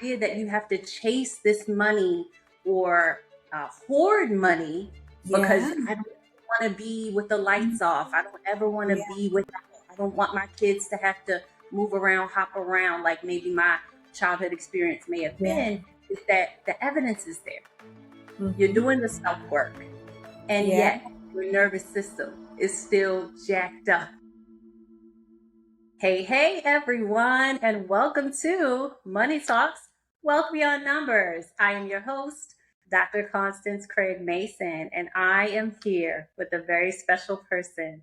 idea that you have to chase this money or hoard money because Yeah. I don't want to be with the lights off. I don't ever want to Yeah. be without. I don't want my kids to have to move around, hop around like maybe my childhood experience may have Yeah. been. Is that the evidence is there? You're Mm-hmm. doing the self work, and Yeah. yet your nervous system is still jacked up. Hey, hey, everyone, and welcome to Money Talks Wealth Beyond Numbers. I am your host, Dr. Constance Craig-Mason, and I am here with a very special person,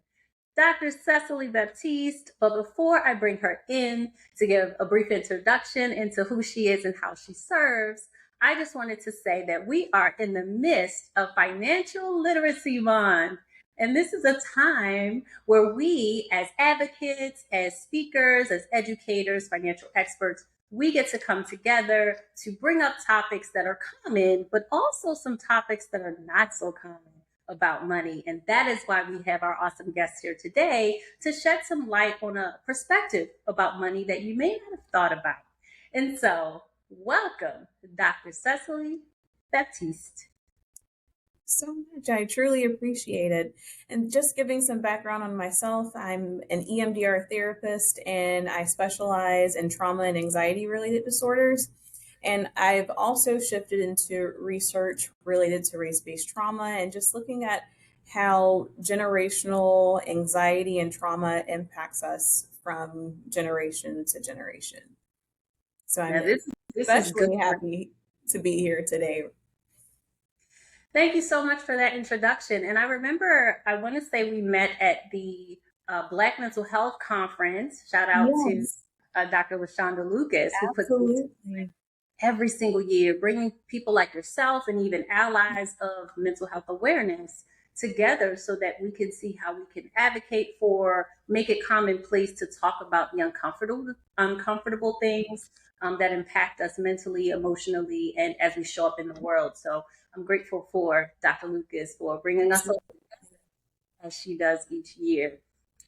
Dr. Cecily Batiste. But before I bring her in to give a brief introduction into who she is and how she serves, I just wanted to say that we are in the midst of Financial Literacy Month. And this is a time where we, as advocates, as speakers, as educators, financial experts, we get to come together to bring up topics that are common, but also some topics that are not so common about money. And that is why we have our awesome guests here today to shed some light on a perspective about money that you may not have thought about. And so, welcome, Dr. Cecily Batiste. So much. I truly appreciate it. And just giving some background on myself, I'm an EMDR therapist and I specialize in trauma and anxiety related disorders. And I've also shifted into research related to race-based trauma and just looking at how generational anxiety and trauma impacts us from generation to generation. So Now, I'm this is good. especially happy to be here today. Thank you so much for that introduction. And I remember, I want to say we met at the Black Mental Health Conference. Shout out to Yes, Dr. LaShonda Lucas, who puts these absolutely. every single year, bringing people like yourself and even allies of mental health awareness together so that we can see how we can advocate for, make it commonplace to talk about the uncomfortable things that impact us mentally, emotionally, and as we show up in the world. So I'm grateful for Dr. Lucas for bringing us Absolutely. along as she does each year.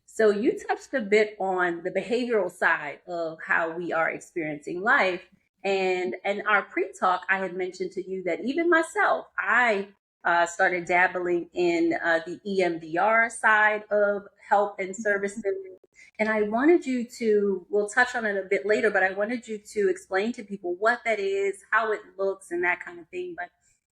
So you touched a bit on the behavioral side of how we are experiencing life. And in our pre-talk, I had mentioned to you that even myself, I started dabbling in the EMDR side of help and services. And I wanted you to, we'll touch on it a bit later, but I wanted you to explain to people what that is, how it looks, and that kind of thing. But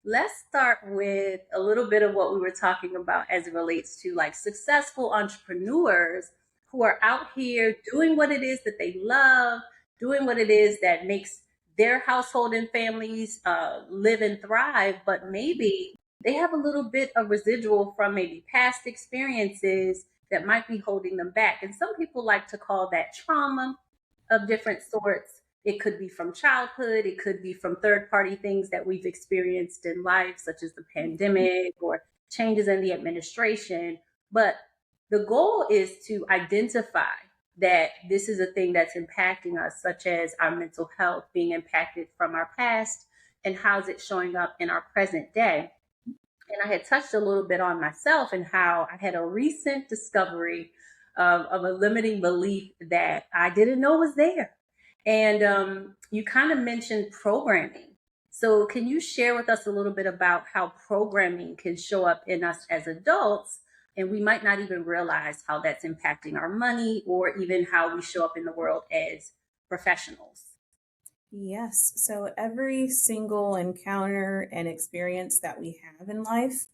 let's start with a little bit of what we were talking about as it relates to like successful entrepreneurs who are out here doing what it is that they love, doing what it is that makes their household and families live and thrive, but maybe they have a little bit of residual from maybe past experiences that might be holding them back. And some people like to call that trauma of different sorts. It could be from childhood, it could be from third party things that we've experienced in life, such as the pandemic or changes in the administration. But the goal is to identify that this is a thing that's impacting us, such as our mental health being impacted from our past and how's it showing up in our present day. And I had touched a little bit on myself and how I had a recent discovery of a limiting belief that I didn't know was there. And you kind of mentioned programming. So, can you share with us a little bit about how programming can show up in us as adults? And we might not even realize how that's impacting our money or even how we show up in the world as professionals. Yes. So every single encounter and experience that we have in life,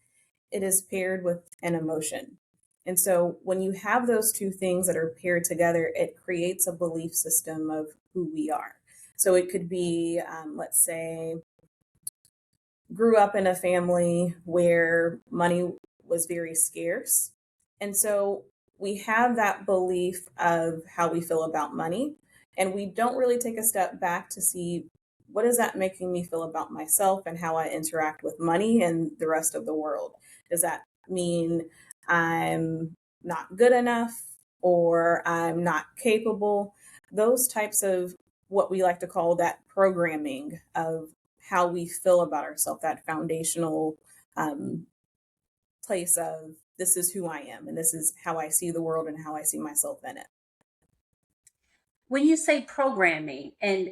it is paired with an emotion. And so when you have those two things that are paired together, it creates a belief system of who we are. So it could be, let's say, grew up in a family where money was very scarce. And so we have that belief of how we feel about money. And we don't really take a step back to see what is that making me feel about myself and how I interact with money and the rest of the world. Does that mean I'm not good enough or I'm not capable? Those types of what we like to call that programming of how we feel about ourselves, that foundational um, place of this is who I am and this is how I see the world and how I see myself in it. when you say programming, and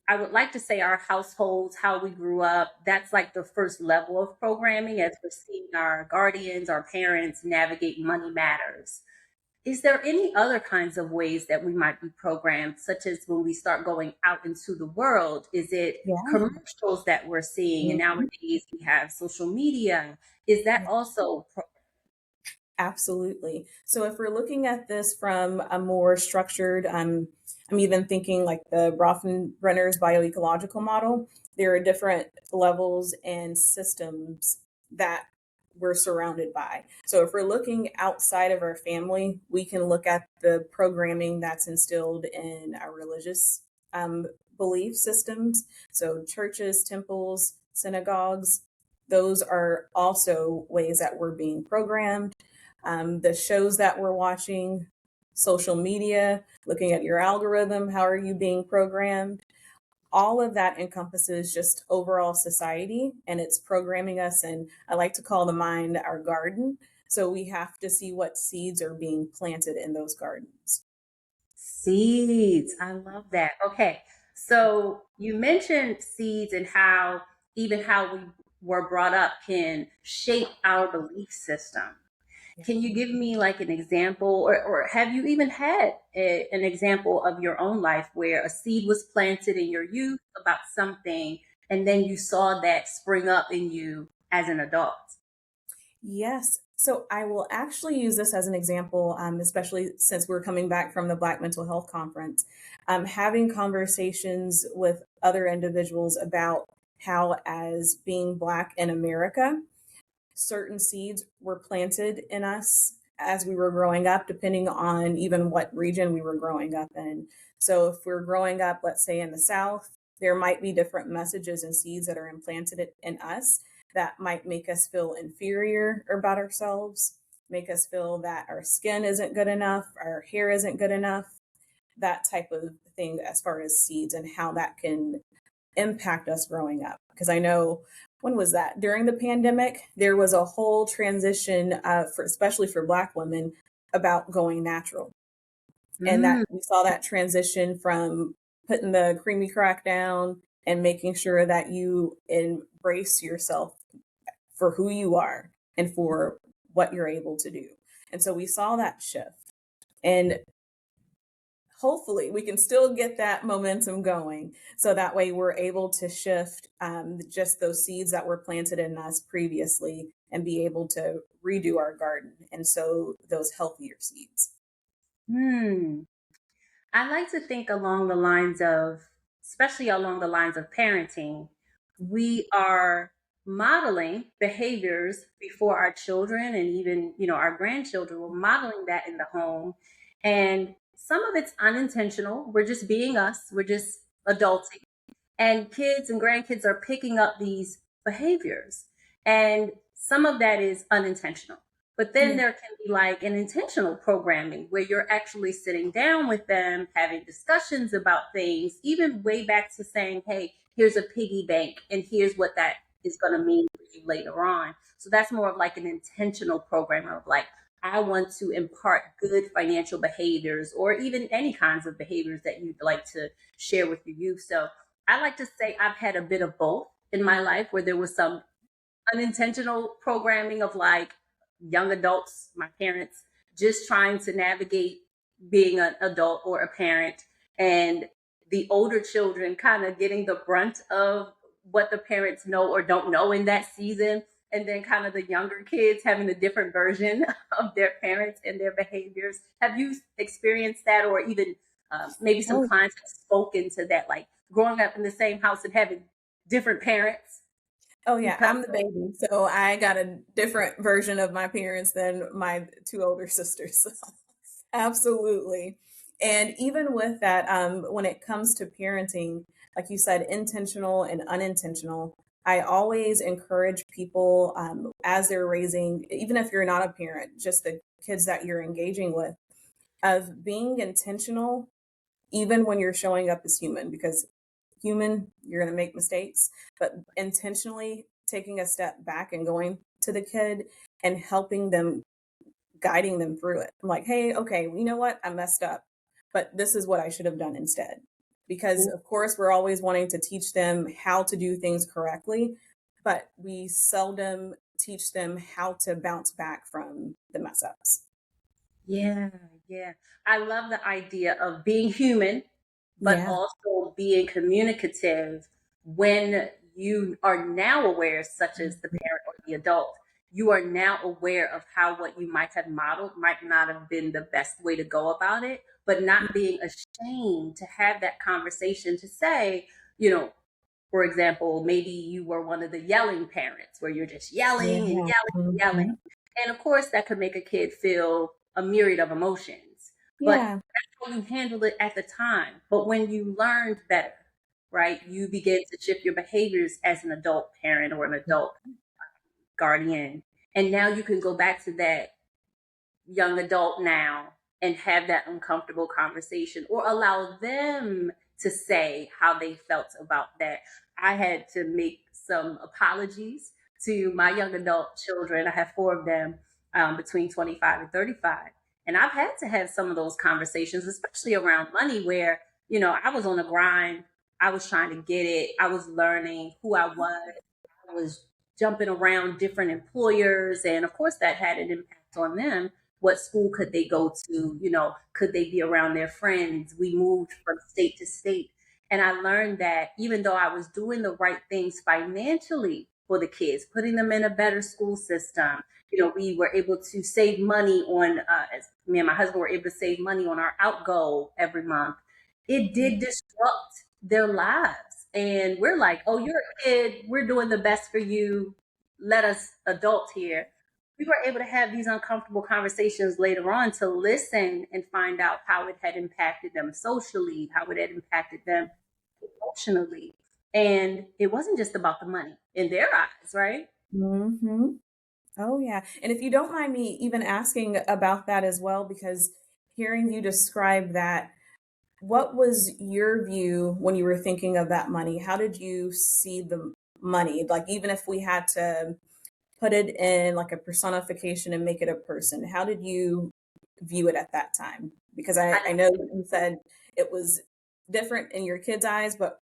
I would like to say our households, how we grew up, that's like the first level of programming as we're seeing our guardians, our parents navigate money matters. Is there any other kinds of ways that we might be programmed, such as when we start going out into the world? Is it Yeah. commercials that we're seeing? And Mhm. nowadays we have social media. Is that also Absolutely. So if we're looking at this from a more structured, I'm even thinking like the Bronfenbrenner's bioecological model, there are different levels and systems that we're surrounded by. So if we're looking outside of our family, we can look at the programming that's instilled in our religious um, belief systems. So churches, temples, synagogues, those are also ways that we're being programmed. The shows that we're watching, social media, looking at your algorithm, how are you being programmed? All of that encompasses just overall society and it's programming us. And I like to call the mind our garden. So we have to see what seeds are being planted in those gardens. seeds? I love that. Okay. So you mentioned seeds and how even how we were brought up can shape our belief system. Yeah. Can you give me like an example, or have you even had an example of your own life where a seed was planted in your youth about something and then you saw that spring up in you as an adult? Yes. So I will actually use this as an example, especially since we're coming back from the Black Mental Health Conference, having conversations with other individuals about how, as being Black in America, certain seeds were planted in us as we were growing up, depending on even what region we were growing up in. So if we're growing up, let's say in the South, there might be different messages and seeds that are implanted in us that might make us feel inferior about ourselves, make us feel that our skin isn't good enough, our hair isn't good enough, that type of thing as far as seeds and how that can impact us growing up. Because I know, when was that? During the pandemic, there was a whole transition, for especially for Black women, about going natural, and that Mm, we saw that transition from putting the creamy crack down and making sure that you embrace yourself for who you are and for what you're able to do. And so we saw that shift. And hopefully we can still get that momentum going so that way we're able to shift just those seeds that were planted in us previously and be able to redo our garden and sow those healthier seeds. hmm. I like to think along the lines of, especially along the lines of parenting, we are modeling behaviors before our children and even, our grandchildren. We're modeling that in the home. And some of it's unintentional. We're just being us. We're just adulting. And kids and grandkids are picking up these behaviors. And some of that is unintentional. But then Yeah. there can be like an intentional programming where you're actually sitting down with them, having discussions about things, even way back to saying, hey, here's a piggy bank, and here's what that is going to mean for you later on. So that's more of like an intentional program of like, I want to impart good financial behaviors or even any kinds of behaviors that you'd like to share with your youth. So I like to say I've had a bit of both in my life where there was some unintentional programming of like young adults, my parents, just trying to navigate being an adult or a parent, and the older children kind of getting the brunt of what the parents know or don't know in that season. And then kind of the younger kids having a different version of their parents and their behaviors. Have you experienced that, or even maybe some Oh, clients have spoken to that, like growing up in the same house and having different parents oh yeah, because I'm the baby, so I got a different version of my parents than my two older sisters. Absolutely. And even with that, when it comes to parenting, like you said, intentional and unintentional, I always encourage people as they're raising, even if you're not a parent, just the kids that you're engaging with, of being intentional, even when you're showing up as human, because human, you're going to make mistakes, but intentionally taking a step back and going to the kid and helping them, guiding them through it. I'm like, hey, okay, you know what? I messed up. but this is what I should have done instead. Because, of course, we're always wanting to teach them how to do things correctly, but we seldom teach them how to bounce back from the mess ups. Yeah, yeah. I love the idea of being human, but Yeah. also being communicative when you are now aware, such as the parent or the adult, you are now aware of how what you might have modeled might not have been the best way to go about it, but not being ashamed to have that conversation to say, you know, for example, maybe you were one of the yelling parents where you're just Yeah. yelling and yelling and yelling. Mhm. And of course, that could make a kid feel a myriad of emotions. But Yeah. that's how you handled it at the time. But when you learned better, right, you begin to shift your behaviors as an adult parent or an adult guardian. And now you can go back to that young adult now and have that uncomfortable conversation or allow them to say how they felt about that. I had to make some apologies to my young adult children. I have four of them between 25 and 35. And I've had to have some of those conversations, especially around money, where, I was on a grind. I was trying to get it. I was learning who I was. I was jumping around different employers. And of course, that had an impact on them. What school could they go to? Could they be around their friends? We moved from state to state. And I learned that even though I was doing the right things financially for the kids, putting them in a better school system, we were able to save money on, as me and my husband were able to save money on our outgo every month. It did disrupt their lives. And we're like, oh, you're a kid. We're doing the best for you. Let us adults here. We were able to have these uncomfortable conversations later on to listen and find out how it had impacted them socially, how it had impacted them emotionally. And it wasn't just about the money in their eyes, right? Hmm. Oh, yeah. And if you don't mind me even asking about that as well, because hearing you describe that, what was your view when you were thinking of that money? How did you see the money? Like, even if we had to put it in like a personification and make it a person, how did you view it at that time? Because I know you said it was different in your kids' eyes, but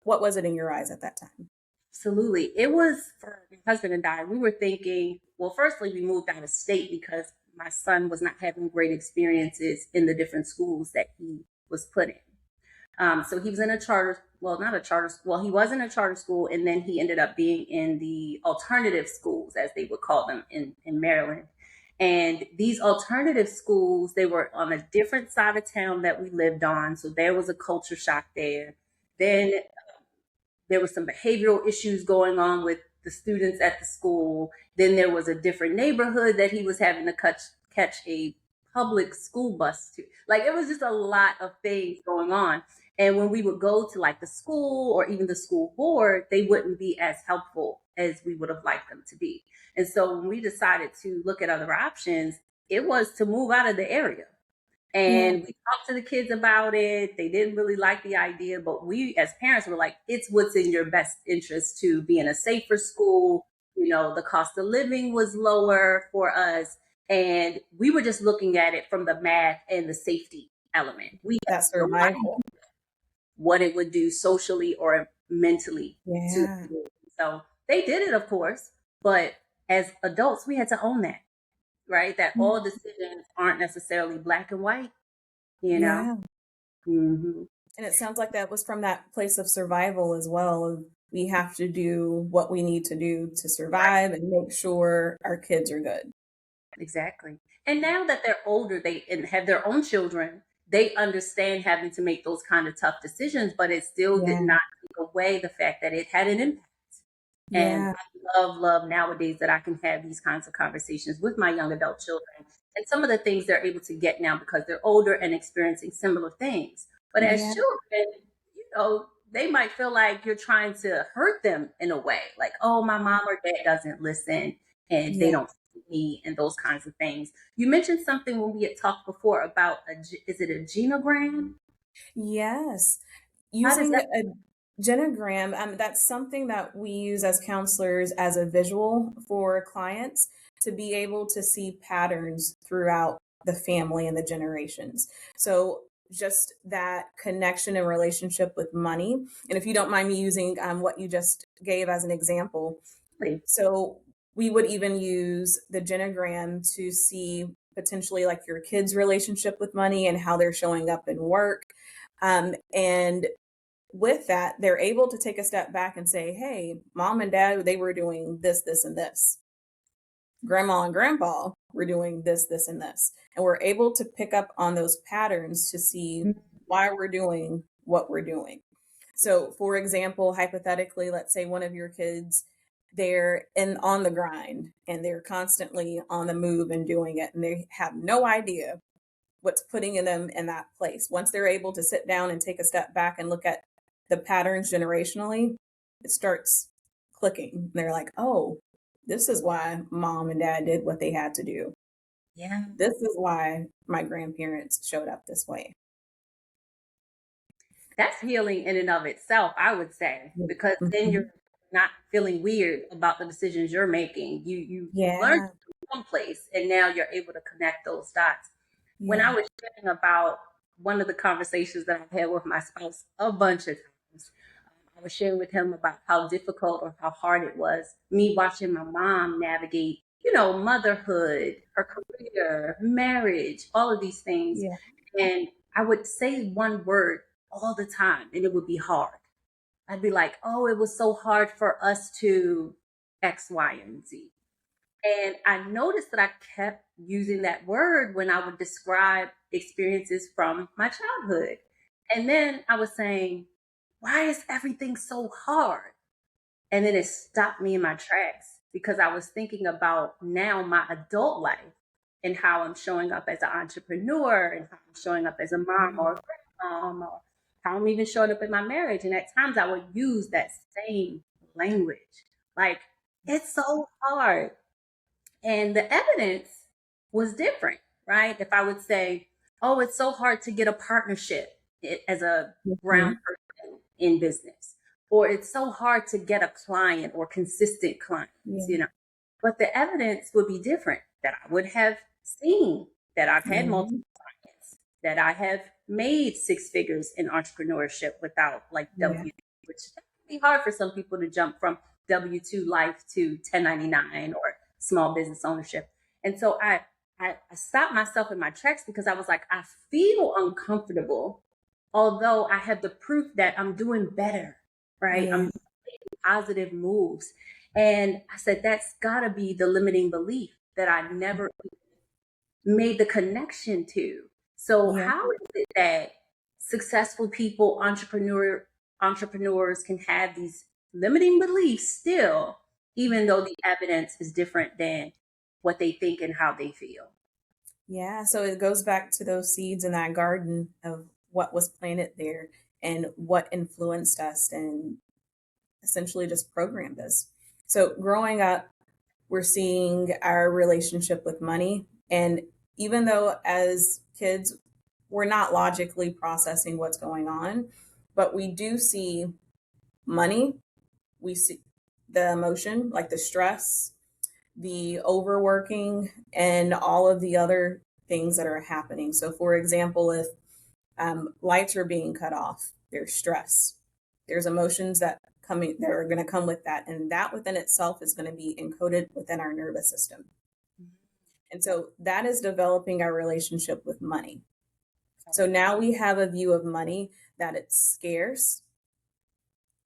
what was it in your eyes at that time? Absolutely. It was for my husband and I. We were thinking, well, firstly, we moved out of state because my son was not having great experiences in the different schools that he was put in. So he was in a charter, well, not a charter school. Well, he was in a charter school, and then he ended up being in the alternative schools, as they would call them in Maryland. And these alternative schools, they were on a different side of town that we lived on. So there was a culture shock there. Then there was some behavioral issues going on with the students at the school. Then there was a different neighborhood that he was having to catch a public school bus to. Like it was just a lot of things going on. And when we would go to like the school or even the school board, they wouldn't be as helpful as we would have liked them to be. And so when we decided to look at other options, it was to move out of the area. Yeah, And we talked to the kids about it. They didn't really like the idea, but we as parents were like, it's what's in your best interest to be in a safer school. The cost of living was lower for us. And we were just looking at it from the math and the safety element. We had that no idea survival. what it would do socially or mentally to Yeah, them. So they did it, of course, but as adults, we had to own that, right? That all decisions aren't necessarily black and white, you know? yeah. hmm And it sounds like that was from that place of survival as well. Of we have to do what we need to do to Right, survive and make sure our kids are good. exactly. And now that they're older, they and have their own children, they understand having to make those kind of tough decisions, but it still did Yeah, not take away the fact that it had an impact. And yeah, I love nowadays that I can have these kinds of conversations with my young adult children and some of the things they're able to get now because they're older and experiencing similar things. But as yeah, children, they might feel like you're trying to hurt them in a way, like, oh, my mom or dad doesn't listen and they yeah. don't see me and those kinds of things. You mentioned something when we had talked before about is it a genogram? Yes. How does Using that? a genogram, that's something that we use as counselors as a visual for clients to be able to see patterns throughout the family and the generations. So just that connection and relationship with money. And if you don't mind me using what you just gave as an example, Really? so we would even use the genogram to see potentially like your kids' relationship with money and how they're showing up in work. And with that, they're able to take a step back and say, hey, mom and dad, they were doing this, this, and this. Grandma and grandpa were doing this, this, and this. And we're able to pick up on those patterns to see why we're doing what we're doing. So, for example, hypothetically, let's say one of your kids, they're on the grind and they're constantly on the move and doing it, and they have no idea what's putting them in that place. Once they're able to sit down and take a step back and look at the patterns generationally, it starts clicking. They're like, oh, this is why mom and dad did what they had to do. Yeah. This is why my grandparents showed up this way. That's healing in and of itself, I would say, because then you're not feeling weird about the decisions you're making. You learned Yeah. from someplace, and now you're able to connect those dots. When I Yeah. was sharing about one of the conversations that I've had with my spouse a bunch of times, I was sharing with him about how difficult or how hard it was me watching my mom navigate, motherhood, her career, marriage, all of these things. Yeah. And I would say one word all the time, and it would be hard. I'd be like, oh, it was so hard for us to X, Y, and Z. And I noticed that I kept using that word when I would describe experiences from my childhood. And then I was saying, why is everything so hard? And then it stopped me in my tracks because I was thinking about now my adult life and how I'm showing up as an entrepreneur and how I'm showing up as a mom or a grandmom or how I'm even showing up in my marriage. And at times I would use that same language. Like, it's so hard. And the evidence was different, right? If I would say, oh, it's so hard to get a partnership as a brown Mhm. person in business, or it's so hard to get a client or consistent clients. Yeah. But the evidence would be different that I would have seen that I've had multiple Mhm. clients, that I have made six figures in entrepreneurship without like Yeah. W, which can be hard for some people to jump from W-2 life to 1099 or small business ownership. And so I stopped myself in my tracks because I was like, I feel uncomfortable, although I have the proof that I'm doing better, right? I'm Yeah. making positive moves. And I said, that's got to be the limiting belief that I never made the connection to. So Yeah. how is it that successful people, entrepreneurs can have these limiting beliefs still, even though the evidence is different than what they think and how they feel? Yeah. So it goes back to those seeds in that garden of what was planted there and what influenced us and essentially just programmed us. So growing up, we're seeing our relationship with money. And even though as kids, we're not logically processing what's going on, but we do see money, we see the emotion, like the stress, the overworking, and all of the other things that are happening. So, for example, if lights are being cut off, there's stress, there's emotions that are going to come with that, and that within itself is going to be encoded within our nervous system. And so that is developing our relationship with money. So now we have a view of money that it's scarce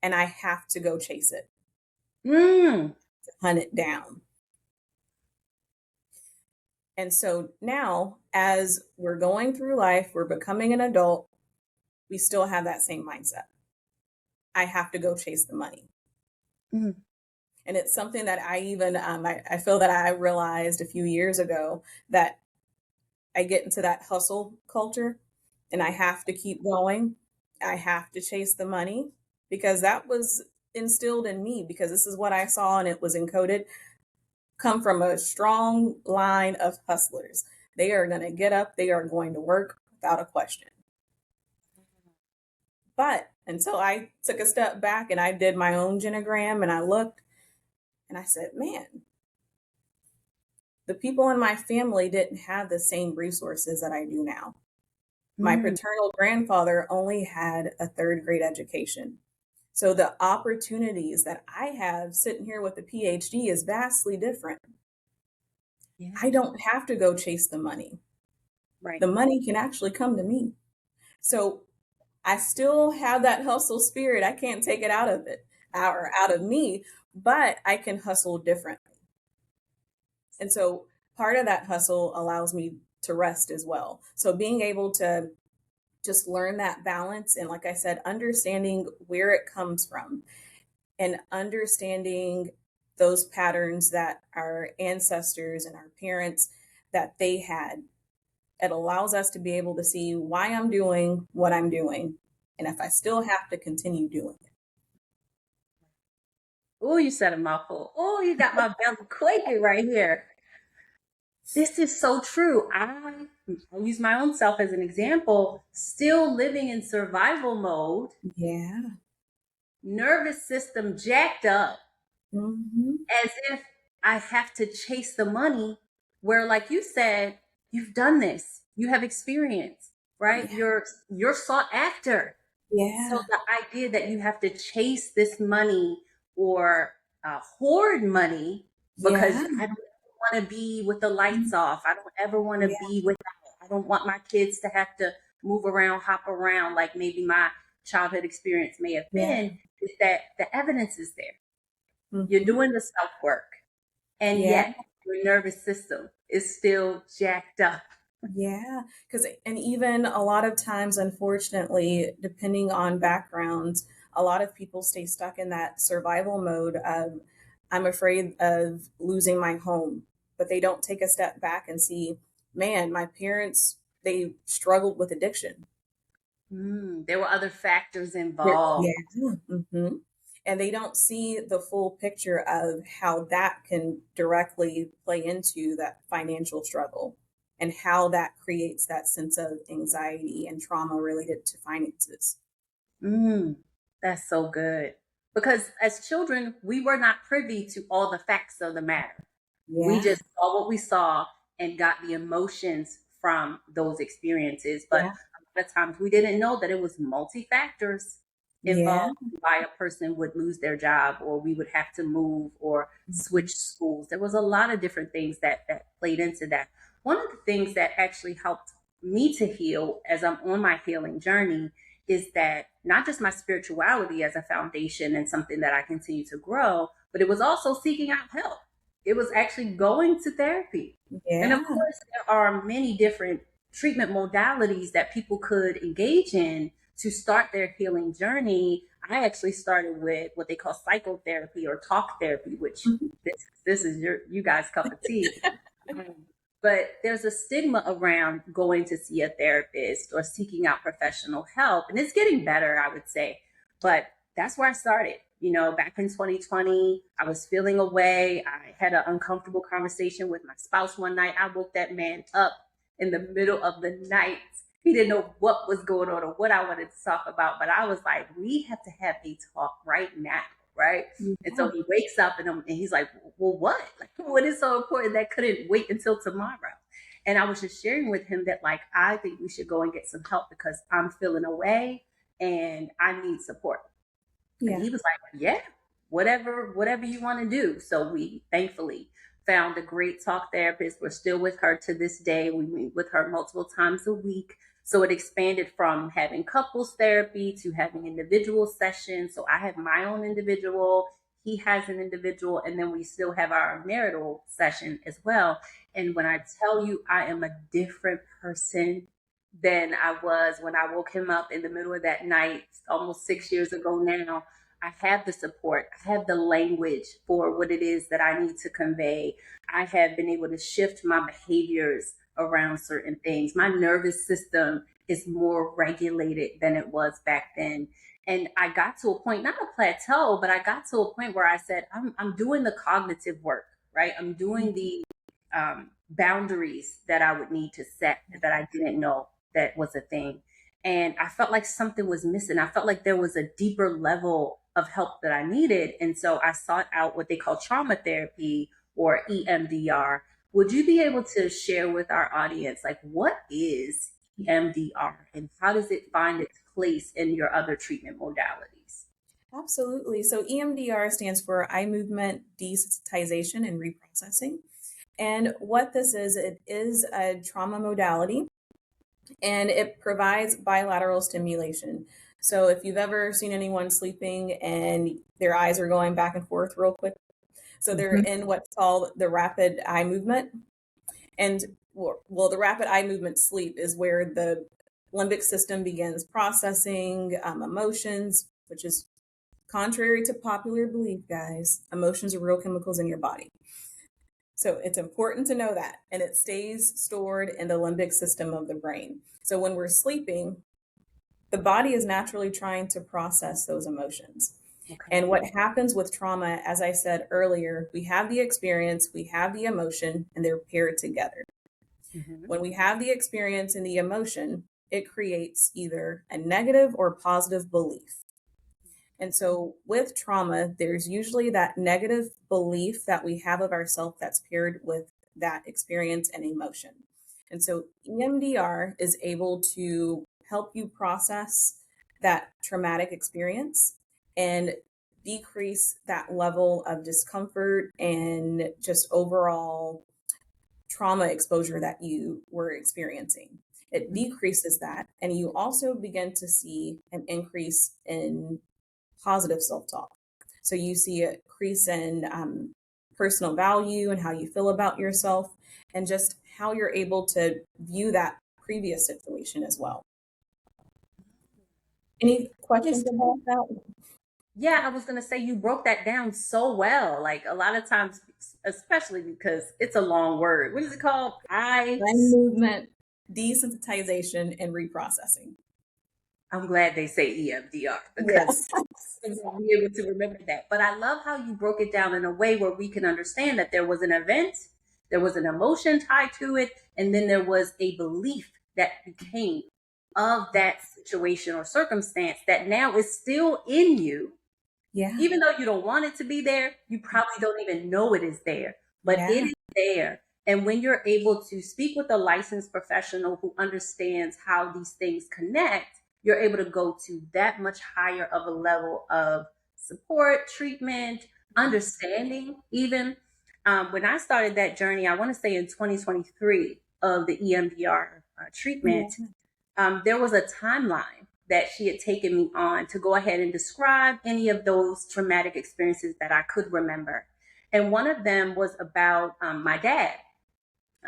and I have to go chase it, Mm. to hunt it down. And so now, as we're going through life, we're becoming an adult, we still have that same mindset. I have to go chase the money. Mm. And it's something that I feel that I realized a few years ago that I get into that hustle culture and I have to keep going. I have to chase the money because that was instilled in me because this is what I saw and it was encoded come from a strong line of hustlers. They are going to get up, they are going to work without a question. But until I took a step back and I did my own genogram and I looked and I said, man, the people in my family didn't have the same resources that I do now. My Mm, paternal grandfather only had a third grade education. So the opportunities that I have sitting here with a PhD is vastly different. yeah, I don't have to go chase the money. right. The money can actually come to me. So I still have that hustle spirit. I can't take it out of it or out of me, but I can hustle differently. And so part of that hustle allows me to rest as well. So being able to just learn that balance and, like I said, understanding where it comes from and understanding those patterns that our ancestors and our parents that they had. It allows us to be able to see why I'm doing what I'm doing and if I still have to continue doing it. Oh, you said a mouthful. Oh, you got my belly quaking right here. This is so true. I'll use my own self as an example. Still living in survival mode, Yeah. nervous system jacked up, Hmm. as if I have to chase the money. Where, like you said, you've done this, you have experience, right? Yeah. You're sought after. So Yeah. the idea that you have to chase this money or hoard money because Yeah. I don't want to be with the lights off. I don't ever want to Yeah. be without. I don't want my kids to have to move around, hop around like maybe my childhood experience may have Yeah. been. Is that the evidence is there? You're Hmm. doing the self work, and Yeah. yet your nervous system is still jacked up. Yeah, because and even a lot of times, unfortunately, depending on backgrounds, a lot of people stay stuck in that survival mode of I'm afraid of losing my home, but they don't take a step back and see, man, my parents, they struggled with addiction. There were other factors involved. Yeah. Hmm. And they don't see the full picture of how that can directly play into that financial struggle and how that creates that sense of anxiety and trauma related to finances. Mm, that's so good. Because as children, we were not privy to all the facts of the matter. We Yeah. just saw what we saw and got the emotions from those experiences. But Yeah. a lot of times we didn't know that it was multi factors Yeah. involved why a person would lose their job or we would have to move or Mhm. switch schools. There was a lot of different things that played into that. One of the things that actually helped me to heal as I'm on my healing journey is that not just my spirituality as a foundation and something that I continue to grow, but it was also seeking out help. It was actually going to therapy. And of Yeah. course, there are many different treatment modalities that people could engage in to start their healing journey. I actually started with what they call psychotherapy or talk therapy, which Mhm. this is you guys' cup of tea. Um, but there's a stigma around going to see a therapist or seeking out professional help, and it's getting better, I would say. But that's where I started. Back in 2020, I was feeling away. I had an uncomfortable conversation with my spouse one night. I woke that man up in the middle of the night. He didn't know what was going on or what I wanted to talk about, but I was like, we have to have a talk right now, right? And so Yeah. he wakes up and he's like, well, what? Like, what is so important that couldn't wait until tomorrow? And I was just sharing with him that, like, I think we should go and get some help because I'm feeling away and I need support. And Yeah. he was like, yeah, whatever you want to do. So we thankfully found a great talk therapist. We're still with her to this day. We meet with her multiple times a week. So it expanded from having couples therapy to having individual sessions. So I have my own individual, he has an individual, and then we still have our marital session as well. And when I tell you I am a different person than I was when I woke him up in the middle of that night almost 6 years ago now, I have the support. I have the language for what it is that I need to convey. I have been able to shift my behaviors around certain things. My nervous system is more regulated than it was back then. And I got to a point, not a plateau, but I got to a point where I said, I'm doing the cognitive work, right? I'm doing Mhm. the boundaries that I would need to set that I didn't know that was a thing. And I felt like something was missing. I felt like there was a deeper level of help that I needed. And so I sought out what they call trauma therapy or EMDR. Would you be able to share with our audience, like, what is EMDR, and how does it find its place in your other treatment modalities? Absolutely. So EMDR stands for eye movement desensitization and reprocessing. And what this is, it is a trauma modality and it provides bilateral stimulation. So if you've ever seen anyone sleeping and their eyes are going back and forth real quick, so they're Mhm. in what's called the rapid eye movement. And well, the rapid eye movement sleep is where the limbic system begins processing emotions, which is contrary to popular belief, guys. Emotions are real chemicals in your body. So it's important to know that. And it stays stored in the limbic system of the brain. So when we're sleeping, the body is naturally trying to process those emotions. And Okay. what happens with trauma, as I said earlier, we have the experience, we have the emotion, and they're paired together. Mhm. When we have the experience and the emotion, it creates either a negative or positive belief. And so with trauma, there's usually that negative belief that we have of ourselves that's paired with that experience and emotion. And so EMDR is able to help you process that traumatic experience and decrease that level of discomfort and just overall trauma exposure that you were experiencing. It Mhm. decreases that. And you also begin to see an increase in positive self talk. So you see a increase in personal value and how you feel about yourself, and just how you're able to view that previous situation as well. Any questions Yes. about that? Yeah, I was gonna say you broke that down so well. Like a lot of times, especially because it's a long word. What is it called? Brain movement, desensitization, and reprocessing. I'm glad they say EMDR Yeah. because I'm gonna be able to remember that. But I love how you broke it down in a way where we can understand that there was an event, there was an emotion tied to it, and then there was a belief that became of that situation or circumstance that now is still in you. Yeah. Even though you don't want it to be there, you probably don't even know it is there, but it Yeah. is there. And when you're able to speak with a licensed professional who understands how these things connect, you're able to go to that much higher of a level of support, treatment, Yes. understanding. Even when I started that journey, I want to say in 2023 of the EMDR treatment, Yeah. there was a timeline that she had taken me on to go ahead and describe any of those traumatic experiences that I could remember. And one of them was about my dad,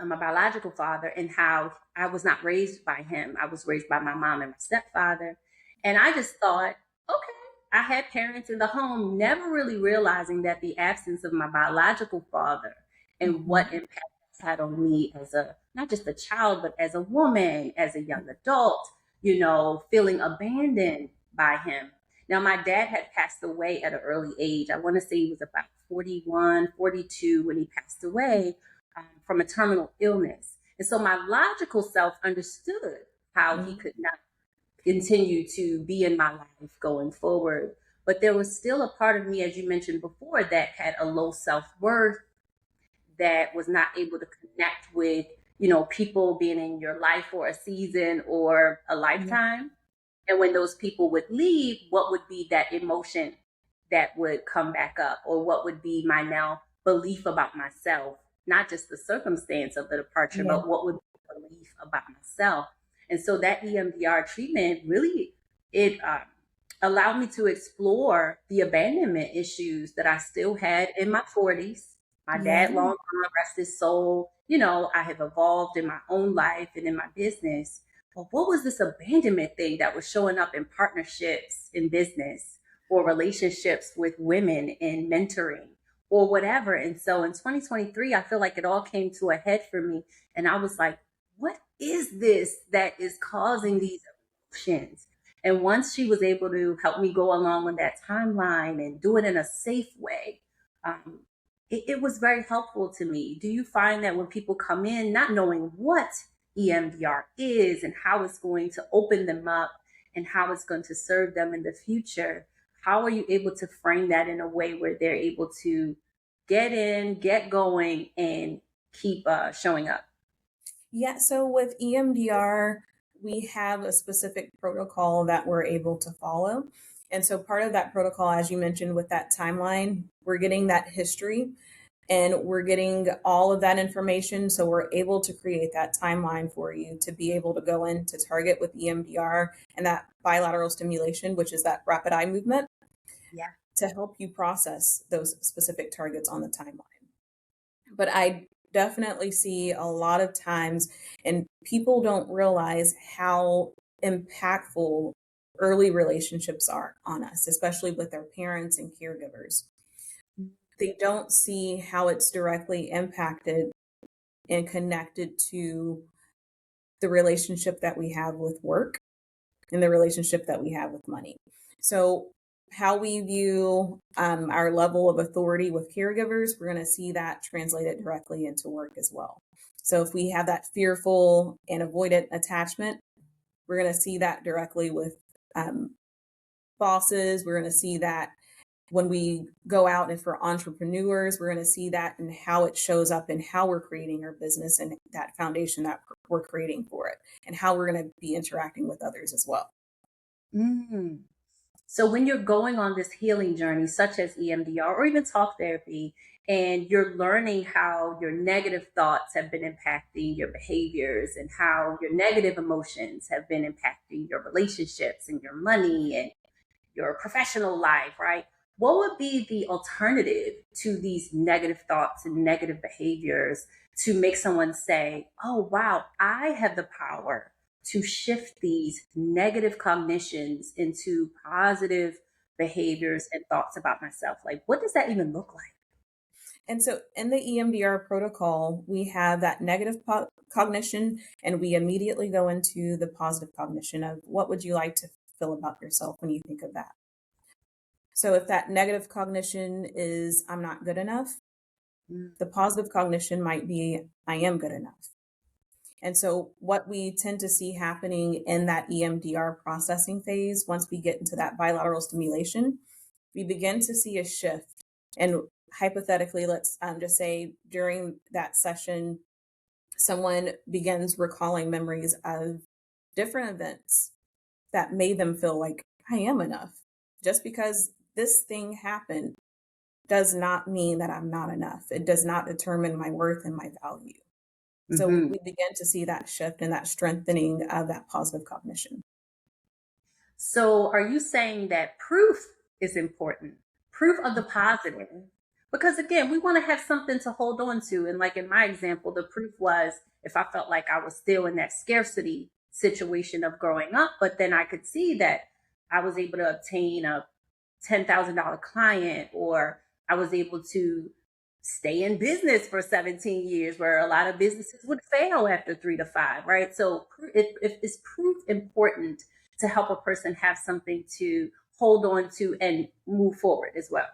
my biological father, and how I was not raised by him. I was raised by my mom and my stepfather. And I just thought, okay, I had parents in the home, never really realizing that the absence of my biological father and Mhm. what impact it's had on me as a not just a child, but as a woman, as a young adult, feeling abandoned by him. Now, my dad had passed away at an early age. I want to say he was about 41, 42 when he passed away from a terminal illness. And so my logical self understood how he Mhm. could not continue to be in my life going forward. But there was still a part of me, as you mentioned before, that had a low self worth, that was not able to connect with, people being in your life for a season or a Yeah. lifetime. And when those people would leave, what would be that emotion that would come back up? Or what would be my now belief about myself? Not just the circumstance of the departure, Yeah. but what would be the belief about myself? And so that EMDR treatment really, it allowed me to explore the abandonment issues that I still had in my 40s. My Yeah. dad, long gone, rest his soul. I have evolved in my own life and in my business, but what was this abandonment thing that was showing up in partnerships in business or relationships with women in mentoring or whatever? And so in 2023, I feel like it all came to a head for me. And I was like, what is this that is causing these emotions? And once she was able to help me go along with that timeline and do it in a safe way, um, it was very helpful to me. Do you find that when people come in not knowing what EMDR is and how it's going to open them up and how it's going to serve them in the future, how are you able to frame that in a way where they're able to get in, get going, and keep showing up? Yeah, so with EMDR, we have a specific protocol that we're able to follow. And so part of that protocol, as you mentioned with that timeline, we're getting that history and we're getting all of that information. So we're able to create that timeline for you to be able to go into target with EMDR and that bilateral stimulation, which is that rapid eye movement, Yeah. to help you process those specific targets on the timeline. But I definitely see a lot of times, and people don't realize how impactful early relationships are on us, especially with our parents and caregivers. They don't see how it's directly impacted and connected to the relationship that we have with work and the relationship that we have with money. So, how we view our level of authority with caregivers, we're going to see that translated directly into work as well. So, if we have that fearful and avoidant attachment, we're going to see that directly with um, bosses. We're going to see that when we go out and for entrepreneurs, we're going to see that and how it shows up in how we're creating our business and that foundation that we're creating for it and how we're going to be interacting with others as well. Mm. So when you're going on this healing journey, such as EMDR or even talk therapy, and you're learning how your negative thoughts have been impacting your behaviors and how your negative emotions have been impacting your relationships and your money and your professional life, right? What would be the alternative to these negative thoughts and negative behaviors to make someone say, oh, wow, I have the power to shift these negative cognitions into positive behaviors and thoughts about myself? Like, what does that even look like? And so in the EMDR protocol, we have that negative cognition, and we immediately go into the positive cognition of what would you like to feel about yourself when you think of that. So if that negative cognition is I'm not good enough, Mm. the positive cognition might be I am good enough. And so what we tend to see happening in that EMDR processing phase, once we get into that bilateral stimulation, we begin to see a shift. And hypothetically, let's just say during that session, someone begins recalling memories of different events that made them feel like I am enough. Just because this thing happened does not mean that I'm not enough. It does not determine my worth and my value. So Hmm. we begin to see that shift and that strengthening of that positive cognition. So, are you saying that proof is important? Proof of the positive? Because again, we want to have something to hold on to. And like in my example, the proof was if I felt like I was still in that scarcity situation of growing up, but then I could see that I was able to obtain a $10,000 client, or I was able to stay in business for 17 years, where a lot of businesses would fail after 3 to 5, right? So is proof important to help a person have something to hold on to and move forward as well?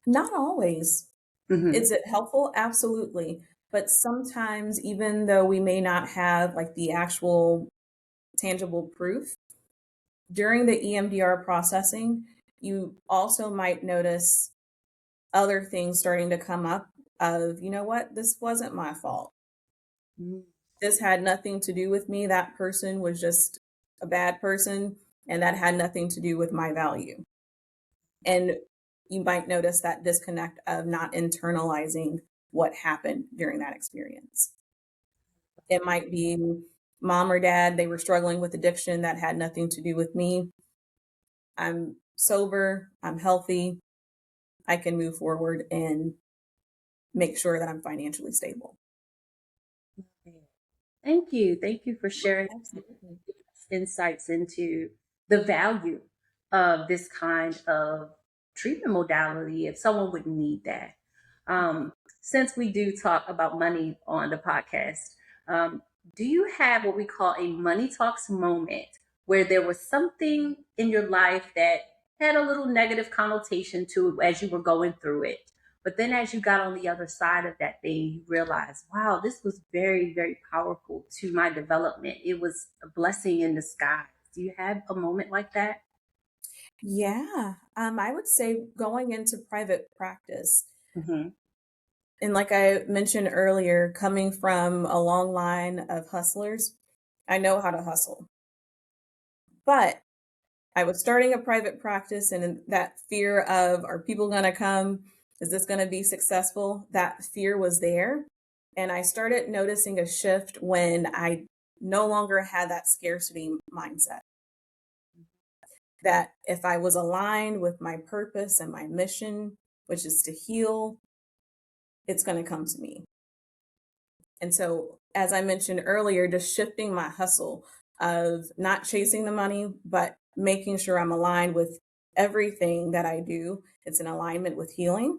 Not always. Mm-hmm. Is it helpful? Absolutely. But sometimes, even though we may not have like the actual tangible proof, during the EMDR processing, you also might notice other things starting to come up of, you know what, this wasn't my fault. This had nothing to do with me. That person was just a bad person, and that had nothing to do with my value. And you might notice that disconnect of not internalizing what happened during that experience. It might be mom or dad, they were struggling with addiction that had nothing to do with me. I'm sober, I'm healthy, I can move forward and make sure that I'm financially stable. Thank you. Thank you for sharing Absolutely. insights into the value of this kind of treatment modality if someone would need that. Since we do talk about money on the podcast, um, do you have what we call a money talks moment where there was something in your life that had a little negative connotation to it as you were going through it? But then as you got on the other side of that thing, you realized, wow, this was very, very powerful to my development. It was a blessing in disguise. Do you have a moment like that? Yeah. I would say going into private practice, Mm-hmm. and like I mentioned earlier, coming from a long line of hustlers, I know how to hustle. But I was starting a private practice, and that fear of, are people going to come? Is this going to be successful? That fear was there. And I started noticing a shift when I no longer had that scarcity mindset. That if I was aligned with my purpose and my mission, which is to heal, it's going to come to me. And so, as I mentioned earlier, just shifting my hustle of not chasing the money, but making sure I'm aligned with everything that I do. It's in alignment with healing.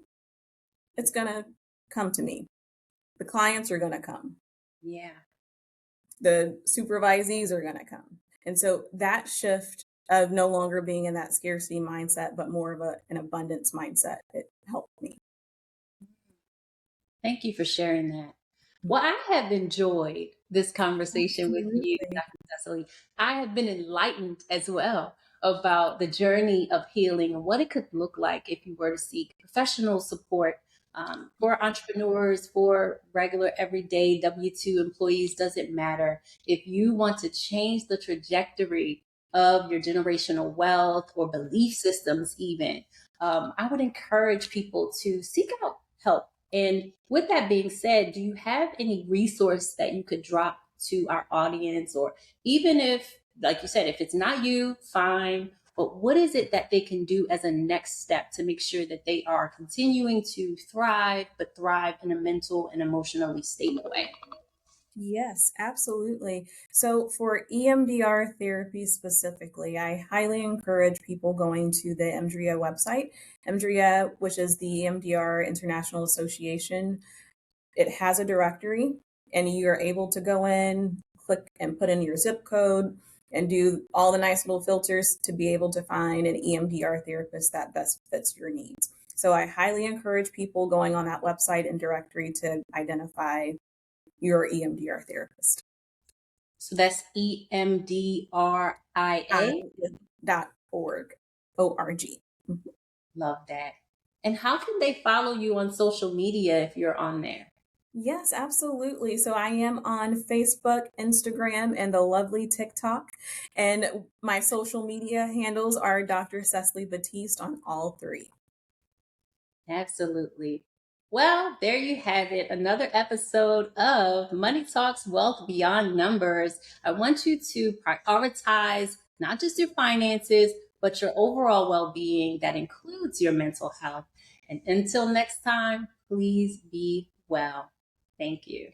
It's going to come to me. The clients are going to come. Yeah. The supervisees are going to come. And so that shift of no longer being in that scarcity mindset, but more of an abundance mindset, it helped me. Thank you for sharing that. Well, I have enjoyed this conversation with you, Absolutely. Dr. Cecily. I have been enlightened as well about the journey of healing and what it could look like if you were to seek professional support for entrepreneurs, for regular everyday W-2 employees, doesn't matter. If you want to change the trajectory of your generational wealth or belief systems, even, I would encourage people to seek out help. And with that being said, do you have any resource that you could drop to our audience? Or even if, like you said, if it's not you, fine. But what is it that they can do as a next step to make sure that they are continuing to thrive, but thrive in a mental and emotionally stable way? Yes, absolutely. So for EMDR therapy specifically, I highly encourage people going to the EMDRIA website. EMDRIA, which is the EMDR International Association, it has a directory, and you are able to go in, click and put in your zip code, and do all the nice little filters to be able to find an EMDR therapist that best fits your needs. So I highly encourage people going on that website and directory to identify your EMDR therapist. So that's EMDRIA. .org. O-R-G. Love that. And how can they follow you on social media if you're on there? Yes, absolutely. So I am on Facebook, Instagram, and the lovely TikTok. And my social media handles are Dr. Cecily Batiste on all three. Absolutely. Well, there you have it. Another episode of Money Talks Wealth Beyond Numbers. I want you to prioritize not just your finances, but your overall well being that includes your mental health. And until next time, please be well. Thank you.